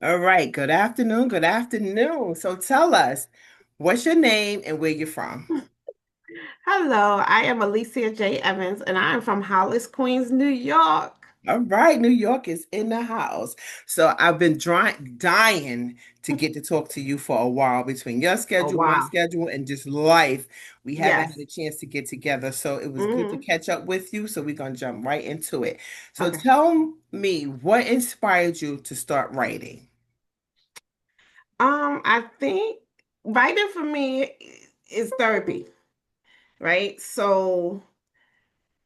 All right. Good afternoon. Good afternoon. So tell us, what's your name and where you're from? Hello, I am Alicia J. Evans, and I am from Hollis, Queens, New York. All right. New York is in the house. So I've been dying to get to talk to you for a while between your Oh, schedule, my wow. schedule, and just life. We haven't had Yes. a chance to get together. So it was good to Hmm. catch up with you. So we're going to jump right into it. So Okay. tell me, what inspired you to start writing? I think writing for me is therapy, right? So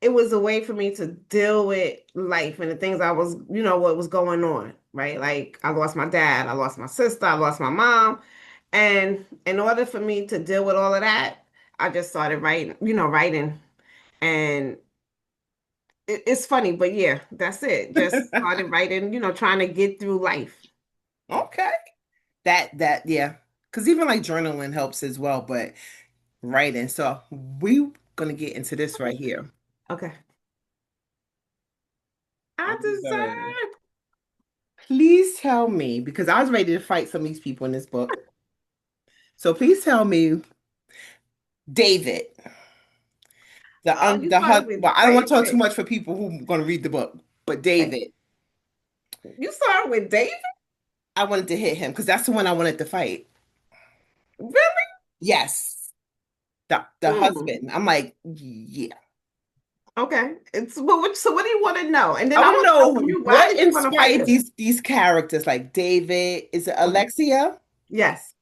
it was a way for me to deal with life and the things what was going on, right? Like I lost my dad, I lost my sister, I lost my mom. And in order for me to deal with all of that, I just started writing. And it's funny, but yeah, that's it. Just started writing, trying to get through life. Okay. Yeah. Because even like journaling helps as well, but writing. So we gonna get into this right here. Okay. I I deserve. deserve. Please tell me, because I was ready to fight some of these people in this book. So please tell me, David, Oh, you the started husband. with Well, I don't want to talk too David. much for people who are going to read the book, but Okay. David, You started with David? I wanted to hit him because that's the one I wanted to fight. Really? Yes, the Hmm. husband. I'm like, yeah. Okay. So what do you want to know? And I then I want to want to know from know you, why what did you want to fight inspired him? these characters like David. Is it Okay. Alexia? Yes.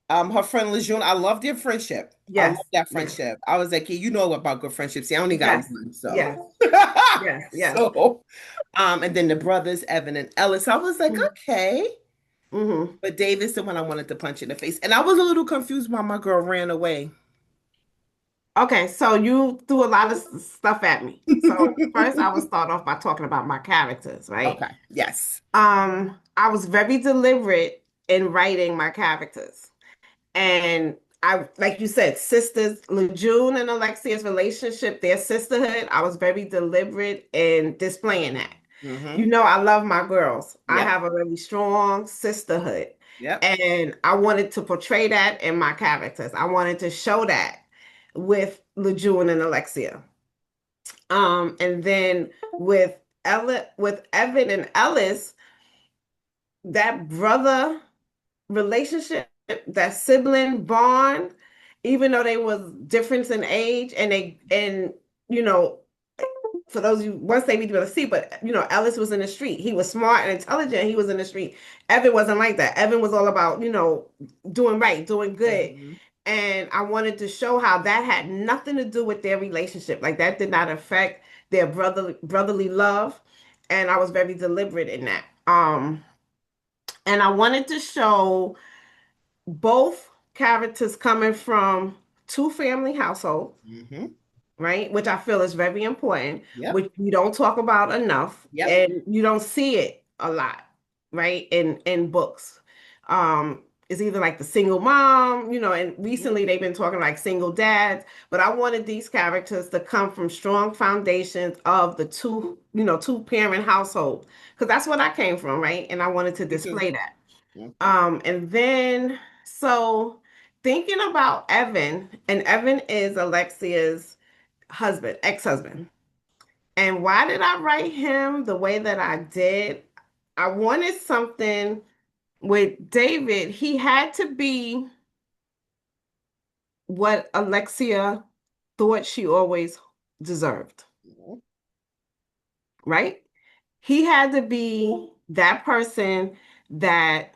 Her friend Lejeune, I love their friendship. I love Yes. that Yes. friendship. I was like, yeah, you know about good friendships. See, I only got Yes. one, so. Yes. Yes. Yes. So, and then the brothers, Evan and Ellis. I was like, okay. Mm-hmm. But David's the one I wanted to punch in the face. And I was a little confused why my girl ran away. Okay, so you threw a lot of stuff at me. So first I will start off by talking about my characters, right? Okay. Yes. I was very deliberate in writing my characters. And I, like you said, sisters, Lejeune and Alexia's relationship, their sisterhood, I was very deliberate in displaying that. You Mm-hmm. know, I love my girls. I Yep. have a really strong sisterhood. Yep. And I wanted to portray that in my characters. I wanted to show that with Lejeune and Alexia. And then with Evan and Ellis, that brother relationship, that sibling bond, even though they was difference in age, and you know, for those of you once they be able to see, but Ellis was in the street. He was smart and intelligent. He was in the street. Evan wasn't like that. Evan was all about, doing right, doing good. Mm-hmm. And I wanted to show how that had nothing to do with their relationship. Like that did not affect their brotherly love. And I was very deliberate in that. And I wanted to show both characters coming from two family households, Mm-hmm. right? Which I feel is very important, Yep. which we don't talk about enough, Yep. and you don't see it a lot, right? In books. It's either like the single mom, and Mm-hmm. recently they've been talking like single dads, but I wanted these characters to come from strong foundations of the two parent household, because that's what I came from, right? And I wanted to Me too. display that. Okay. And then so thinking about Evan, and Evan is Alexia's husband, ex-husband. And why did I write him the way that I did? I wanted something with David. He had to be what Alexia thought she always deserved, right? He had to be that person that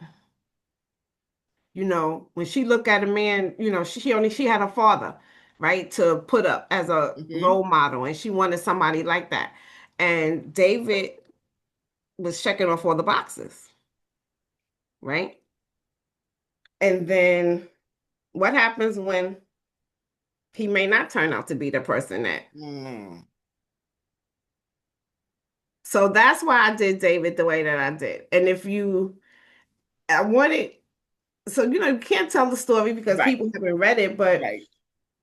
when she looked at a man, she had a father, right, to put up as a Mm-hmm. role model, and she wanted somebody like that. And David was checking off all the boxes, right? And then what happens when he may not turn out to be the person that? Mm. So that's why I did David the way that I did. And I wanted, so you can't tell the story because Right. people haven't read it, but Right.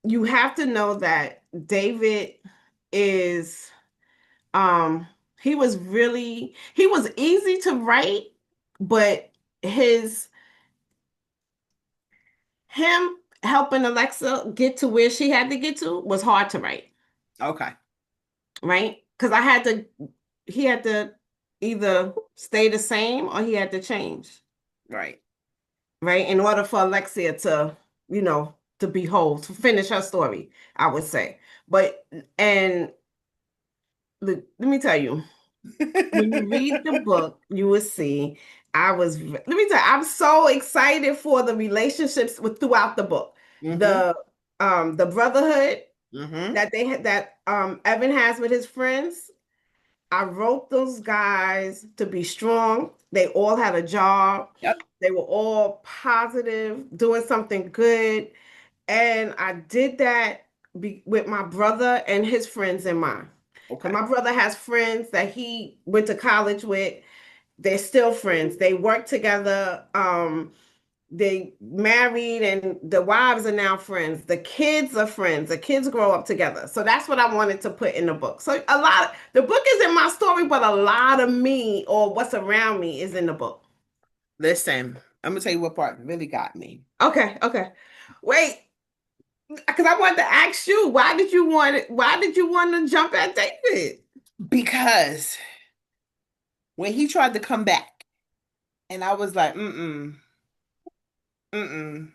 you have to know that David is um he was easy to write, but his him helping Alexa get to where she had to get to was hard to write, Okay. right? Because he had to either stay the same or he had to change, Right. right? In order for Alexia to, to be whole, to finish her story, I would say. But, and let me tell you, when you read the book, you will see. Let me tell you, I'm so excited for the relationships throughout the book. Mm-hmm. The brotherhood Mm-hmm. that they had that Evan has with his friends. I wrote those guys to be strong. They all had a job. Yep. They were all positive, doing something good. And I did that with my brother and his friends in mind. Because Okay. my brother has friends that he went to college with. They're still friends. They work together. They married and the wives are now friends. The kids are friends. The kids grow up together. So that's what I wanted to put in the book. So the book is in my story, but a lot of me or what's around me is in the book. Listen, I'm gonna tell you what part really got me. Okay, okay. Wait, because I wanted to ask you, why did you want to jump at David? Because when he tried to come back, and I was like, mm-mm, mm-mm.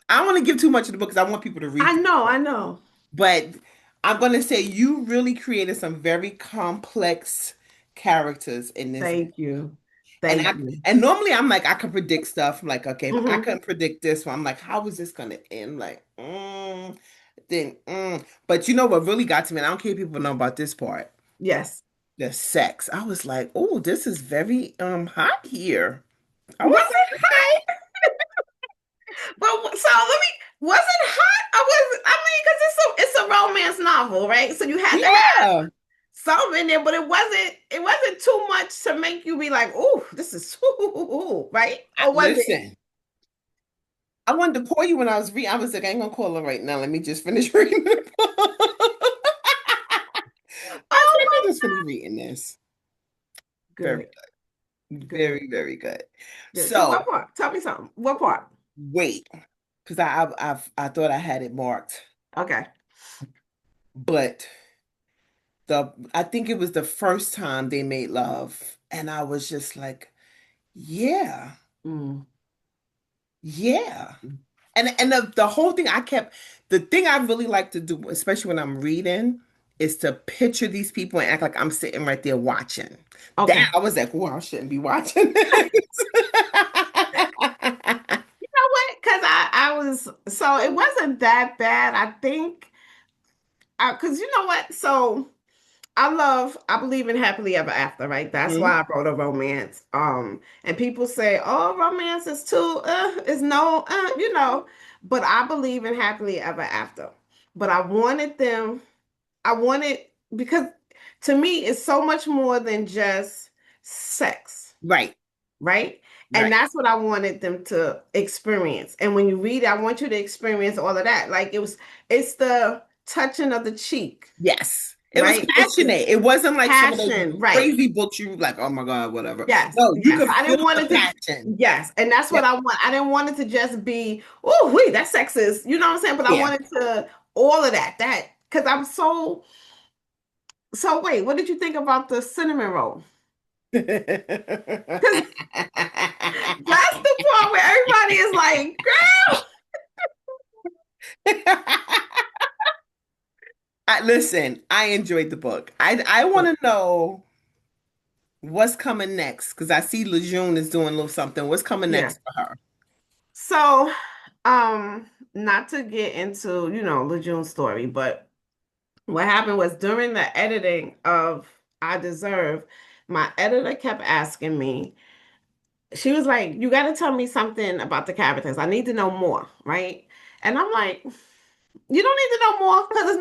I don't want to give too much of the book because I want people to read I the know, book. I know. But I'm gonna say you really created some very complex characters in this. Thank you. And Thank I you. and normally I'm like I can predict stuff. I'm like, okay, if I Hmm. couldn't predict this one, I'm like, how is this gonna end? Like, then But you know what really got to me, and I don't care if people know about this part, Yes. the sex. I was like, oh, this is very hot here. I was Was it hot? But so let me. Was it hot? I mean, because it's a romance novel, right? So you had like, to have yeah. some in there, but it wasn't too much to make you be like, "Oh, this is right?" Or was it? Listen, I wanted to call you when I was reading. I was like, I ain't gonna call her right now. Let me just finish reading the book. I said, Oh let me my just finish reading this. Very good, good. good, Very, very good. good. So what So part? Tell me something. What part? wait, because I thought I had it marked, Okay. but I think it was the first time they made love, and I was just like, yeah, Mm. yeah. And the whole thing the thing I really like to do, especially when I'm reading, is to picture these people and act like I'm sitting right there watching. That Okay. I was like, well, I shouldn't be watching this. You know what? Because I was so it wasn't that bad. I think because you know what? So I believe in happily ever after, right? That's Mhm. why I wrote a romance. And people say, oh, romance is too, is no, but I believe in happily ever after. But I wanted, because to me, it's so much more than just sex, Right, right? And right. that's what I wanted them to experience. And when you read it, I want you to experience all of that. Like it's the touching of the cheek, Yes. It was right? It's the passionate. It wasn't like some of those passion, right? crazy books you like, oh my God, whatever. Yes, No, you yes. could I feel didn't want the it to, passion. yes, and that's what Yep. I want. I didn't want it to just be, oh, wait, that's sexist. You know what I'm saying? But I Yeah. wanted to all of that because I'm so wait, what did you think about the cinnamon roll? Because that's the part where everybody is like, girl, Listen, I enjoyed the book. I want to know what's coming next because I see Lejeune is doing a little something. What's coming yeah. next for her? So, not to get into, Lejeune's story, but what happened was during the editing of I Deserve, my editor kept asking me, she was like, you got to tell me something about the characters. I need to know more, right? And I'm like, you don't need to know more because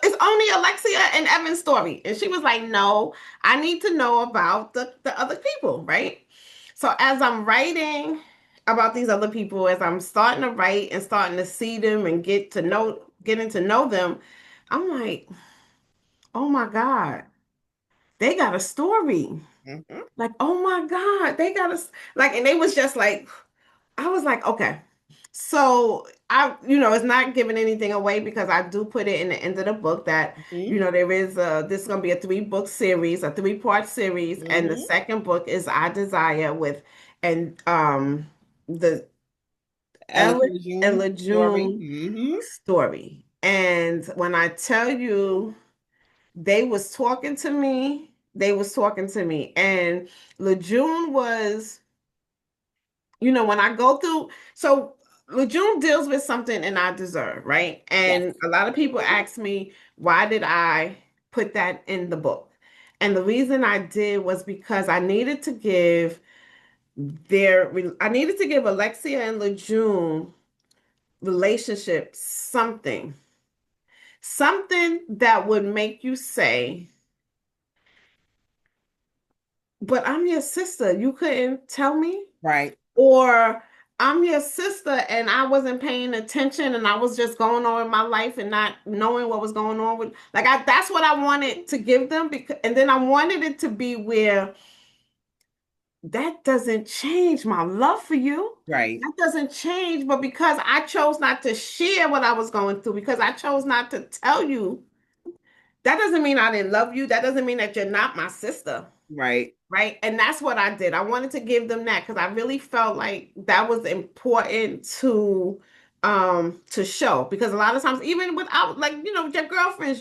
it's only Alexia and Evan's story. And she was like, no, I need to know about the other people, right? So as I'm writing about these other people, as I'm starting to write and starting to see them and getting to know them, I'm like, oh my God, they got a story. Hmm. Like, oh my God, they got us like, and they was just like, I was like, okay. So it's not giving anything away because I do put it in the end of the book that, Hmm. there is this is gonna be a 3-book series, a 3-part series, and the Hmm. second book is I Desire with and the Ellen and Eligible story. Lejeune Hmm. story. And when I tell you they was talking to me, they was talking to me. And Lejeune was, when I go through, so Lejeune deals with something and I deserve, right? Yes. And a lot of people ask me, why did I put that in the book? And the reason I did was because I needed to give Alexia and Lejeune relationship something that would make you say, but I'm your sister. You couldn't tell me? Right. Or I'm your sister and I wasn't paying attention and I was just going on with my life and not knowing what was going on with that's what I wanted to give them because and then I wanted it to be where that doesn't change my love for you. Right. That doesn't change, but because I chose not to share what I was going through, because I chose not to tell you, that doesn't mean I didn't love you. That doesn't mean that you're not my sister. Right. Right. And that's what I did. I wanted to give them that because I really felt like that was important to show because a lot of times even without like with your girlfriends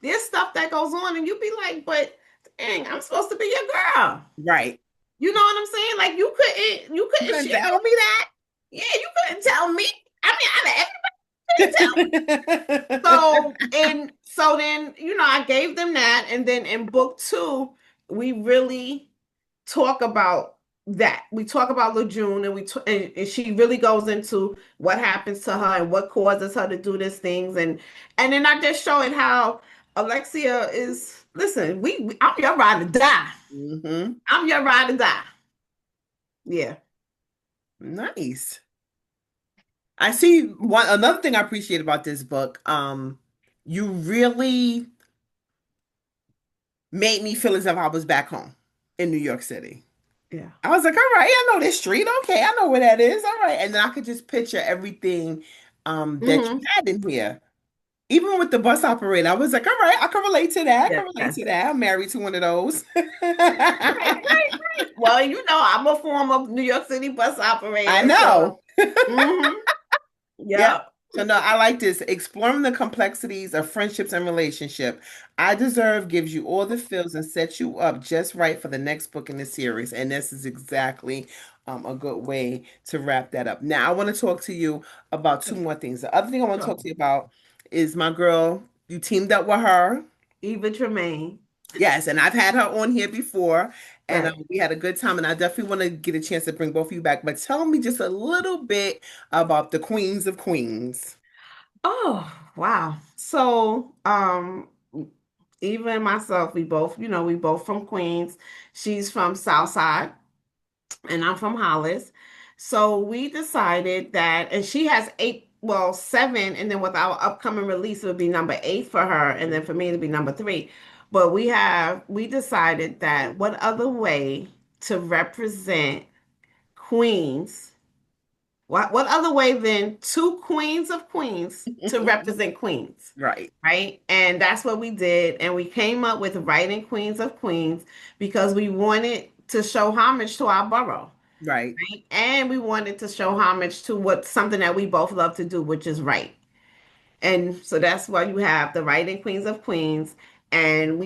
there's stuff that goes on and you be like but dang I'm supposed to be your girl. Right. You know what I'm saying? Like you You couldn't couldn't share. tell me Yeah, you couldn't tell me. I mean, everybody couldn't tell. that. So then I gave them that and then in book two we really talk about that. We talk about Lejeune and she really goes into what happens to her and what causes her to do these things and then I just show it how Alexia is listen, I'm your ride or die. Hmm. I'm your ride or die. Yeah. Nice. I see one another thing I appreciate about this book. You really made me feel as if I was back home in New York City. Yeah. I was like, all right, I know this street. Okay, I know where that is. All right. And then I could just picture everything that you Mm-hmm. had in here. Even with the bus operator, I was like, all right, I can relate to that. I can relate to Yes. that. I'm married to one of those. Right. Well, I'm a former New York City bus I operator, so know. mm-hmm. Yeah. Yep. So no, I like this. Exploring the complexities of friendships and relationship. I Deserve gives you all the feels and sets you up just right for the next book in the series. And this is exactly a good way to wrap that up. Now, I want to talk to you about two more things. The other thing I want to Sure. talk to you about is my girl. You teamed up with her. Eva Tremaine. Yes, and I've had her on here before, and Right. we had a good time. And I definitely want to get a chance to bring both of you back. But tell me just a little bit about the Queens of Queens. Oh, wow. So, Eva and myself, we both from Queens. She's from Southside and I'm from Hollis. So we decided that, and she has eight, well, seven, and then with our upcoming release, it would be number eight for her, and then for me, it'd be number three. But we decided that what other way to represent Queens what other way than two queens of queens to represent queens, Right, right? And that's what we did. And we came up with writing Queens of Queens because we wanted to show homage to our borough, right. right? And we wanted to show homage to what something that we both love to do, which is write. And so that's why you have the writing Queens of Queens. And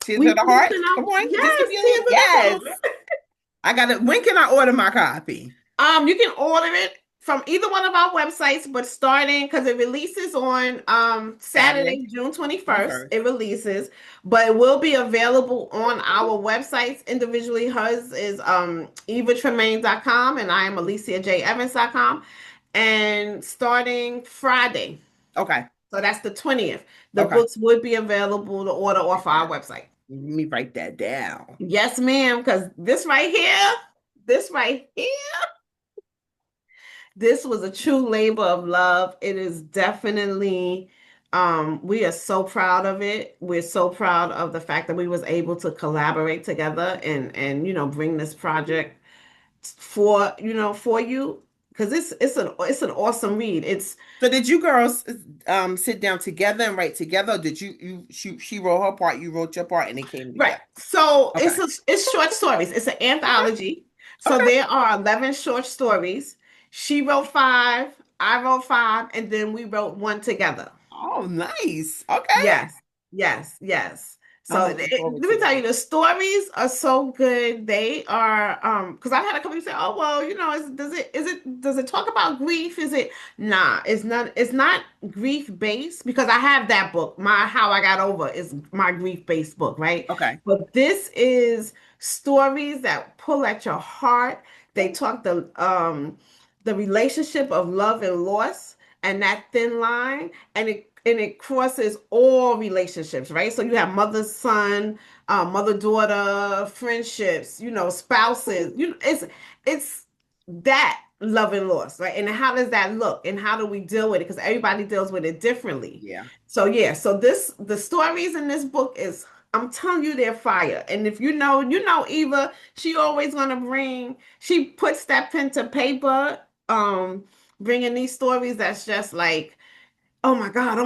Tears we of the heart. posting Come out, on, just give yes, me a tears little. of the Yes, heart. I got it. When can I order my copy? You can order it from either one of our websites, but starting because it releases on Saturday, Saturday, June 21st. 21st. It releases, but it will be available on our websites individually. Hers is evatremaine.com and I am aliciajevans.com. And starting Friday, Okay, so that's the 20th, the okay. books would be available to order Write off our that. website. Let me write that down. Yes, ma'am, because this right here, this was a true labor of love. It is definitely. We are so proud of it. We're so proud of the fact that we was able to collaborate together and bring this project for you because it's an awesome read. It's So did you girls sit down together and write together? Or did she wrote her part, you wrote your part, and it came right. together? So Okay. it's short stories. It's an Okay. anthology. So Okay. there are 11 short stories. She wrote five, I wrote five, and then we wrote one together. Oh, nice. Okay. Yes, yes, yes. I'm So looking let forward to me tell that. you, the stories are so good. They are because I've had a couple people say, "Oh, well, does it talk about grief? Is it nah, it's not grief based because I have that book. My How I Got Over is my grief based book, right? Okay. But this is stories that pull at your heart. They talk the relationship of love and loss and that thin line and it crosses all relationships, right? So you have mother son, mother daughter, friendships, spouses. It's that love and loss, right? And how does that look, and how do we deal with it? Because everybody deals with it differently. Yeah. So yeah, so the stories in this book is. I'm telling you, they're fire. And if Eva, she puts that pen to paper, bringing these stories that's just like, oh my God,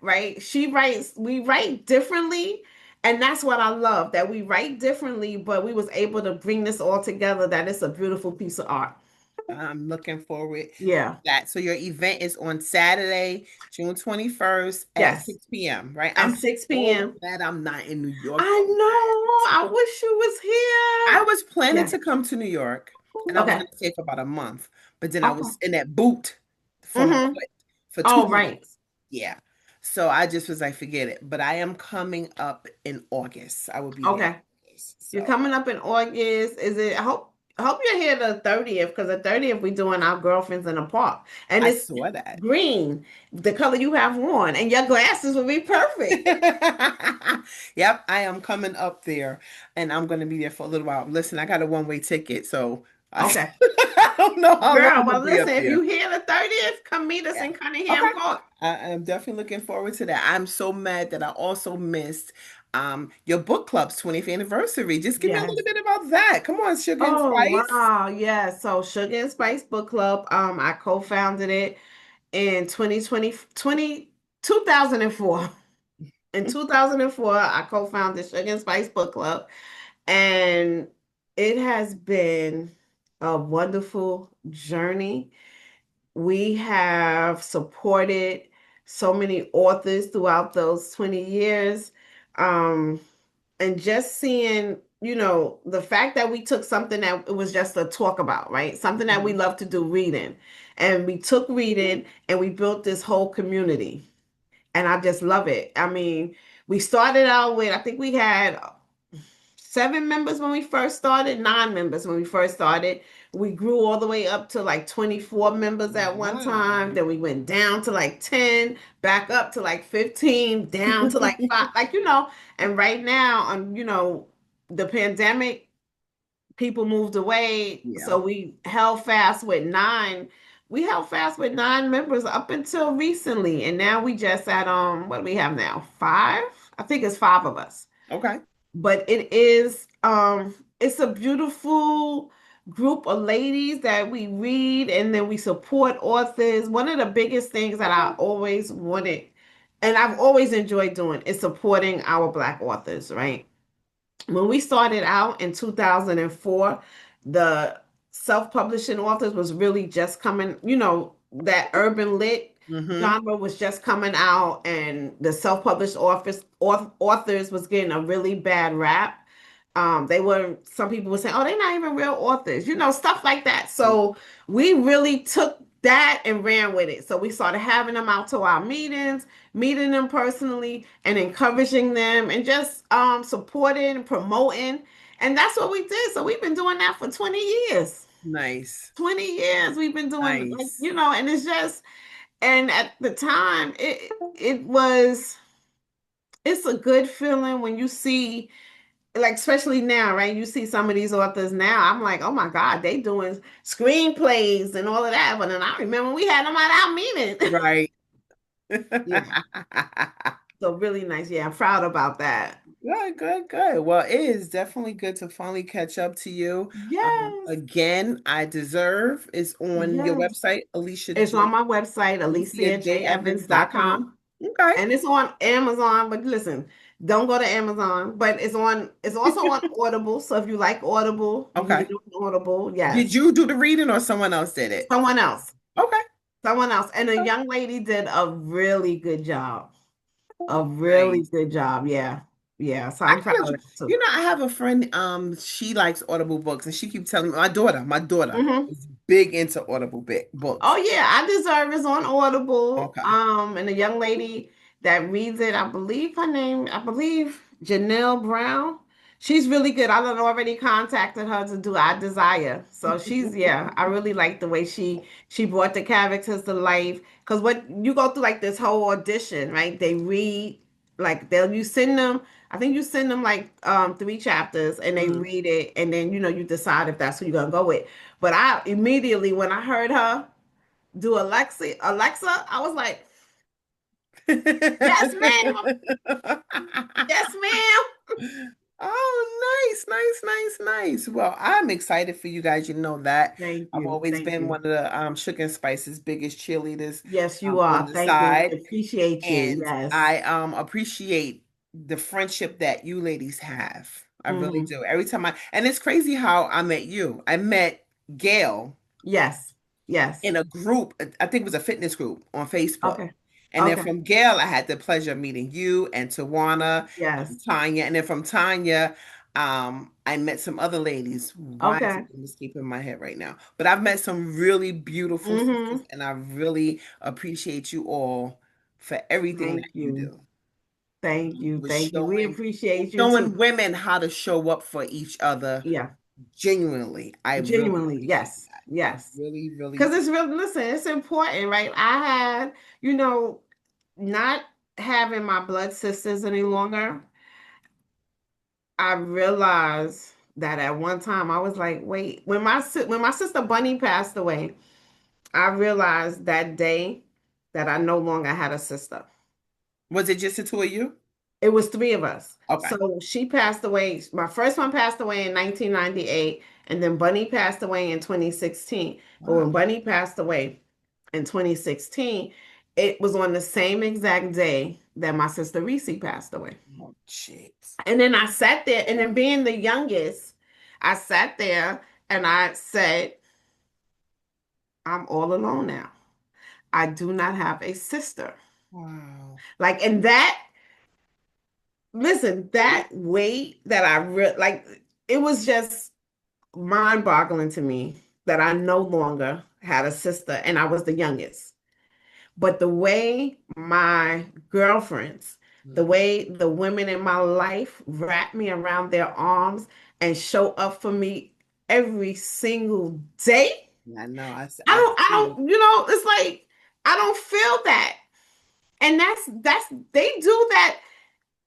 right? We write differently. And that's what I love, that we write differently, but we was able to bring this all together, that it's a beautiful piece of art. I'm looking forward to Yeah. that. So your event is on Saturday, June 21st at Yes. 6 p.m., right? At I'm 6 so p.m. glad I'm not in New York I for that. know. I wish you was I here. was planning Yeah. to come to New York and I was Okay. going to stay for about a month, but then I Okay. was in that boot for my Mm-hmm. foot for two Oh, right. weeks. Yeah. So I just was like, forget it. But I am coming up in August. I will be there in Okay. August. You're So coming up in August. I hope you're here the 30th because the 30th we doing our girlfriends in the park. And I it's saw that. green, the color you have on, and your glasses will be perfect. Yep, I am coming up there and I'm going to be there for a little while. Listen, I got a one-way ticket, so Okay. I don't know how long Girl, I'm going well to be listen, up if there. you here the 30th, come meet us Yeah. in Okay. Cunningham Park. I am definitely looking forward to that. I'm so mad that I also missed your book club's 20th anniversary. Just give me a little Yes. bit about that. Come on, Sugar and Oh, Spice. wow. Yeah. So Sugar and Spice Book Club, I co-founded it in 2004. In 2004, I co-founded Sugar and Spice Book Club, and it has been a wonderful journey. We have supported so many authors throughout those 20 years. Um, and just seeing, the fact that we took something that it was just a talk about, right? Something that we Mhm. love to do, reading. And we took reading and we built this whole community. And I just love it. I mean, we started out with, I think we had 7 members when we first started, 9 members when we first started. We grew all the way up to like 24 members at one Wow. time. Then we went down to like 10, back up to like 15, down to like five, and right now, the pandemic, people moved away. Yeah. So we held fast with nine. We held fast with 9 members up until recently. And now we just at, what do we have now? Five? I think it's five of us, Okay. but it's a beautiful group of ladies that we read and then we support authors. One of the biggest things that I always wanted and I've always enjoyed doing is supporting our Black authors, right? When we started out in 2004, the self-publishing authors was really just coming, that urban lit Mm-hmm. genre was just coming out, and the self-published authors was getting a really bad rap. Some people were saying, oh, they're not even real authors, stuff like that. So we really took that and ran with it. So we started having them out to our meetings, meeting them personally and encouraging them and just supporting and promoting. And that's what we did. So we've been doing that for 20 years. Nice. 20 years we've been doing, like, Nice. and it's just, and at the time it's a good feeling when you see, like, especially now, right? You see some of these authors now. I'm like, oh my God, they doing screenplays and all of that. But then I remember we had them at our meeting. Right. Yeah. So really nice. Yeah, I'm proud about that. Good, good, good. Well, it is definitely good to finally catch up to you. Yes. Again, I Deserve is on your Yes. website, Alicia It's on J, my website, AliciaJEvans.com. aliciajevans.com. Okay. And it's on Amazon, but listen, don't go to Amazon. But it's also on Audible. So if you like Audible, you can Okay. get it on Audible. Did Yes. you do the reading or someone else did it? Someone else. Okay. Someone else. And a young lady did a really good job. A really Nice. good job. Yeah. Yeah. So I I'm proud gotta, of that too. I have a friend, she likes Audible books and she keeps telling me, my daughter Hmm. is big into Audible Oh books. yeah, I Deserve is on Audible. Okay. And the young lady that reads it, I believe Janelle Brown. She's really good. I done already contacted her to do I Desire. So yeah, I really like the way she brought the characters to life. Because what you go through like this whole audition, right? They read like you send them, I think you send them like 3 chapters and they Mm. read it and then you decide if that's who you're gonna go with. But I immediately when I heard her do Alexa, I was like, yes, ma'am. Yes, ma'am. Oh, nice, nice, nice, nice. Well, I'm excited for you guys. You know that. Thank I've you. always Thank been you. one of the Sugar and Spice's biggest cheerleaders Yes, you on are. the Thank you. side. Appreciate you. And Yes. I appreciate the friendship that you ladies have. I really Hmm. do. Every time and it's crazy how I met you. I met Gail Yes. Yes. in a group, I think it was a fitness group on Facebook. Okay. And then Okay. from Gail, I had the pleasure of meeting you and Tawana and Yes. Tanya. And then from Tanya, I met some other ladies. Why is Okay. it escaping my head right now? But I've met some really beautiful sisters, Hmm. and I really appreciate you all for everything that Thank you you. do. Thank you. We're Thank you. We appreciate you too. showing women how to show up for each other Yeah. genuinely. I really Genuinely. appreciate Yes. that. I Yes. really, really Because do. it's real, listen, it's important, right? I had, you know, not having my blood sisters any longer. I realized that at one time I was like, wait, when my sister Bunny passed away, I realized that day that I no longer had a sister. Was it just the two of you? It was 3 of us. Okay. So she passed away. My first one passed away in 1998, and then Bunny passed away in 2016. But when Wow. Bunny passed away in 2016, it was on the same exact day that my sister Reese passed away. Oh, jeez. And then I sat there, and then being the youngest, I sat there and I said, I'm all alone now. I do not have a sister. Wow. Like, and that, listen, that weight that like, it was just mind boggling to me that I no longer had a sister and I was the youngest. But the way my girlfriends, the Mm. way the women in my life wrap me around their arms and show up for me every single day, I know. I I see it. don't, it's like I don't feel that. And they do that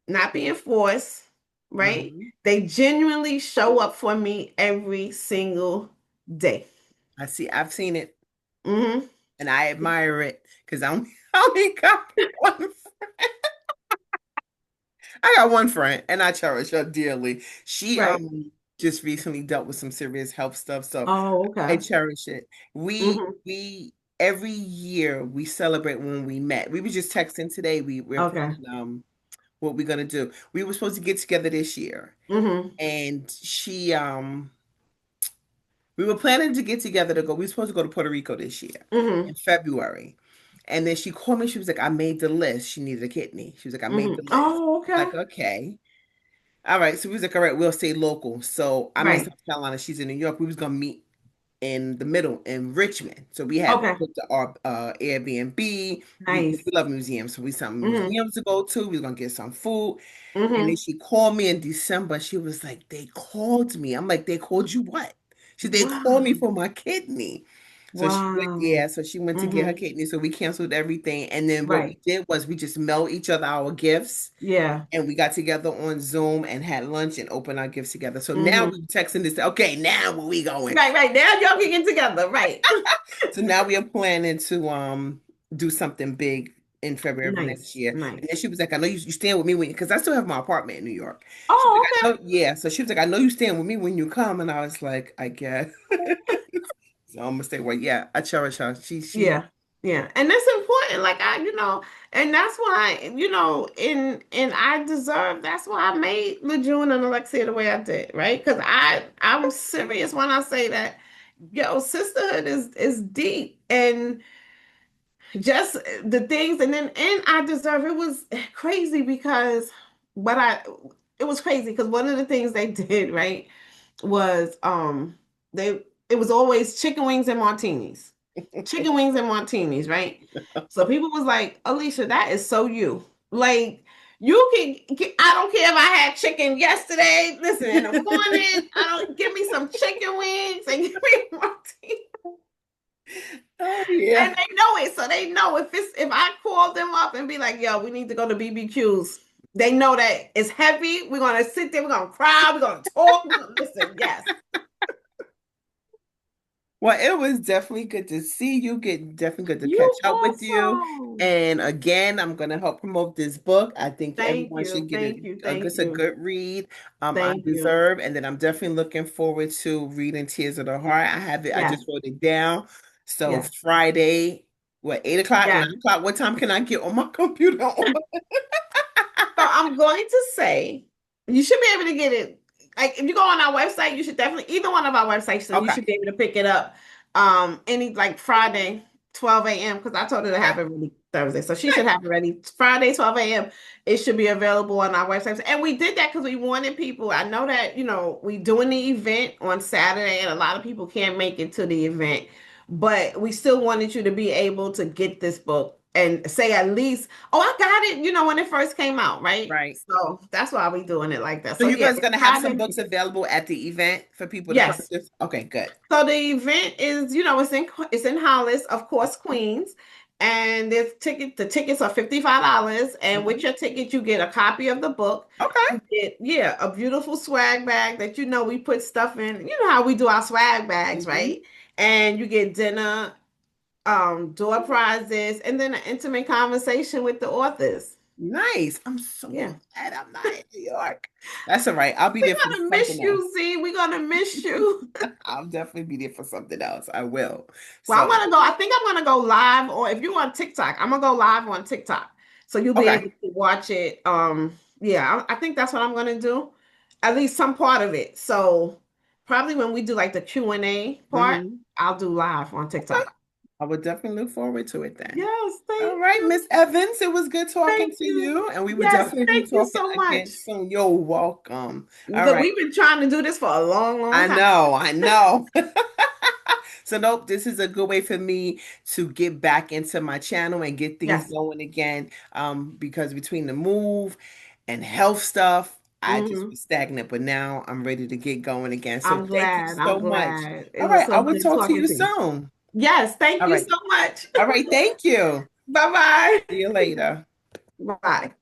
not being forced, right? Mhm. They genuinely show up for me every single day. I see. I've seen it, Hmm. and I admire it because I only, I only got one. I got one friend, and I cherish her dearly. She Right. just recently dealt with some serious health stuff, so Oh, I okay. cherish it. Hmm. We every year we celebrate when we met. We were just texting today. We're Okay. planning what we're gonna do. We were supposed to get together this year, Hmm. and we were planning to get together to go. We were supposed to go to Puerto Rico this year in Hmm. February. And then she called me. She was like, I made the list. She needed a kidney. She was like, I made Hmm. the list. Oh, I was okay. like, okay. All right. So we was like, all right, we'll stay local. So I'm in Right. South Carolina. She's in New York. We was gonna meet in the middle in Richmond. So we had Okay. booked our Airbnb. We Nice. love museums. So we some Hmm. museums to go to. We was gonna get some food. And then Hmm. she called me in December. She was like, they called me. I'm like, they called you what? They called me Wow. for my kidney. So she went, Wow. yeah, so she went to get her Hmm. kidney. So we canceled everything. And then what we Right. did was we just mailed each other our gifts Yeah. and we got together on Zoom and had lunch and opened our gifts together. So now Hmm. we texting this, okay, now where we going? Right. Right. Now y'all can get together. Right. So now we are planning to do something big in February of next Nice, year. And then nice. she was like, I know you staying with me when, because I still have my apartment in New York. She was Oh, like, I know, yeah. So she was like, I know you staying with me when you come. And I was like, I guess. So I'm gonna stay where, yeah, I cherish her. She, yeah, yeah, and that's important. Like and that's why, in I Deserve. That's why I made Lejeune and Alexia the way I did, right? Because I'm serious when I say that. Yo, sisterhood is deep, and just the things, and then in I Deserve, it was crazy because, but I, it was crazy because one of the things they did, right, was they it was always chicken wings and martinis. Chicken wings and martinis, right? So people was like, Alicia, that is so you. Like, you can I don't care if I had chicken yesterday. Listen, in the morning, I don't give me some chicken wings and give me martinis. oh yeah. And they know it. So they know if I call them up and be like, yo, we need to go to BBQs. They know that it's heavy. We're gonna sit there, we're gonna cry, we're gonna talk, we're gonna listen, yes. Well, it was definitely good to see you. Get definitely good to catch You up with you. also. And again, I'm gonna help promote this book. I think Thank everyone you. should get Thank you. a Thank just a you. good read. I Thank you. Deserve, and then I'm definitely looking forward to reading Tears of the Heart. I have it. I Yes. just wrote it down. So Yes. Friday, what, 8 o'clock, Yes. 9 o'clock? What time can I get on my computer? So I'm going to say you should be able to get it. Like if you go on our website, you should definitely either one of our websites, so you Okay. should be able to pick it up any like Friday, 12 a.m. because I told her to Okay. have it ready Thursday. So she should Okay. have it ready Friday, 12 a.m. It should be available on our website. And we did that because we wanted people. I know that, we doing the event on Saturday and a lot of people can't make it to the event, but we still wanted you to be able to get this book and say at least, oh, I got it, when it first came out, right? Right. So that's why we doing it like that. So So you yeah, guys it's gonna have some Friday. books available at the event for people to Yes. purchase? Okay, good. So the event is, it's in Hollis, of course, Queens. And the tickets are $55. And with Mhm. your ticket, you get a copy of the book. Okay. You get, yeah, a beautiful swag bag that we put stuff in. You know how we do our swag bags, Mhm. right? And you get dinner, door prizes, and then an intimate conversation with the authors. Nice. I'm so Yeah. glad I'm not in New York. That's all right. I'll be there for We're gonna something miss else. you, Z. We're gonna miss you. I'll definitely be there for something else. I will. Well, So, I think I'm gonna go live, or if you're on TikTok, I'm gonna go live on TikTok. So you'll be able okay. to watch it. Yeah, I think that's what I'm gonna do. At least some part of it. So probably when we do like the Q&A part, Hmm. I'll do live on Okay. TikTok. I would definitely look forward to it then. Yes, All thank right, you. Miss Evans, it was good talking Thank to you. you, and we would Yes, definitely be thank you talking so much. again soon. You're welcome. All Look, right. we've been trying to do this for a long, long I time. know, I know. So nope, this is a good way for me to get back into my channel and get things Yes. going again. Because between the move and health stuff, I just Hmm. was stagnant, but now I'm ready to get going again. So I'm thank you glad. I'm so much. glad. It All was right, I so will good talk to talking you to you. soon. Yes, thank All you right. so much. All right, thank you. Bye-bye. See you later. Bye.